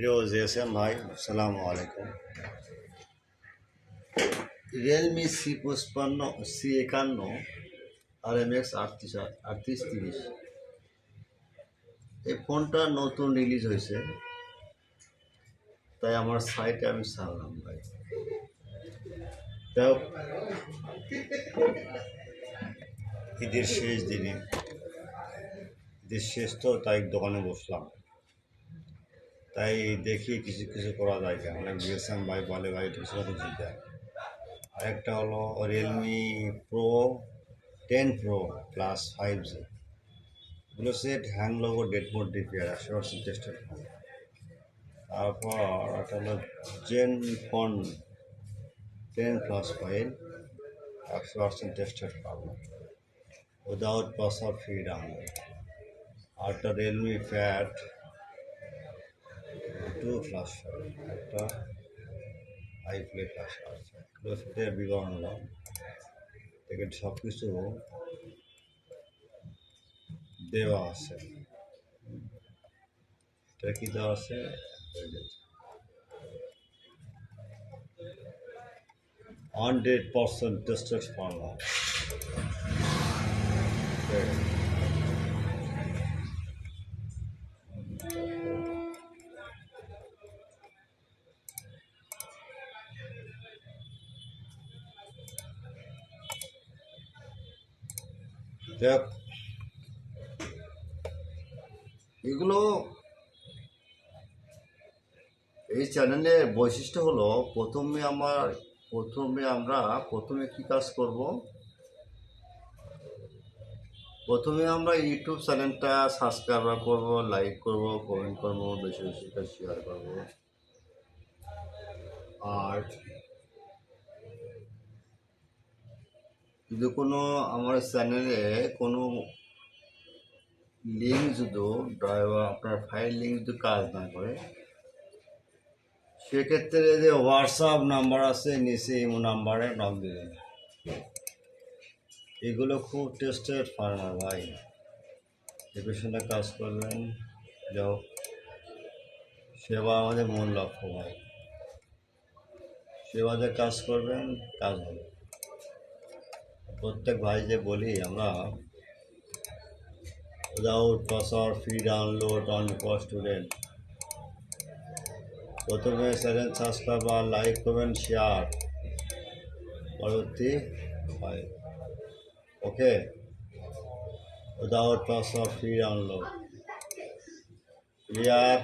প্রিয় জিএসএম ভাই, আসসালামু আলাইকুম। রিয়েলমি C55 RMX 3830 এই ফোনটা নতুন রিলিজ হয়েছে, তাই আমার সাইটে আমি ছাড়লাম ভাই। তাও ঈদের শেষ দিনে, ঈদের শেষ তো তাই দোকানে বসলাম, তাই দেখি কিছু কিছু করা যায় কেন। অনেক জিএসএম ভাই বলে ভাই কিছু জিতে। আরেকটা হলো Realme Pro 10 Pro plus 5G, এগুলো set hand logo dead mode DPR 100% tested. তারপর একটা হলো জেনফোন 10+5 100% টেস্টেড পাবো উইদাউট প্রসার ফ্রি ডাউনলোড। আর একটা রিয়েলমি ফ্যাট 2+5 একটা আইপ্লে প্লাস আছে, এগুলো সেটের বিবরণ হলাম থেকে সব কিছু দেওয়া আছে। এটা কি দেওয়া আছে? 100% tested firmware. দেখ, এগুলো এই চ্যানেলের বৈশিষ্ট্য হলো প্রথমে কি কাজ করব। প্রথমে আমরা ইউটিউব চ্যানেলটা সাবস্ক্রাইব করব, লাইক করব, কমেন্ট করব, বেশি বেশি করে শেয়ার করব। আর যদি কোনো আমার চ্যানেলে কোনো লিঙ্ক যদি আপনার ফাইল লিঙ্ক যদি কাজ না করে, সেক্ষেত্রে যে হোয়াটসঅ্যাপ নাম্বার আছে নিচে ইমো নাম্বারে নক দেবেন। এগুলো খুব টেস্টেড ফার্মার ভাই, এর পেছনে কাজ করবেন। যাও, সেবা আমাদের মূল লক্ষ্য ভাই। সেবাতে কাজ করবেন, কাজ হবে। প্রত্যেক ভাই যে বলি আমরা, উইদাউট প্রসার free download only for student. প্রথমে চ্যানেল সাবস্ক্রাইব আর লাইক করবেন, শেয়ার পরবর্তী হয়। ওকে, উইদাউট প্রসার ফ্রি ডাউনলোড ক্লিয়ার।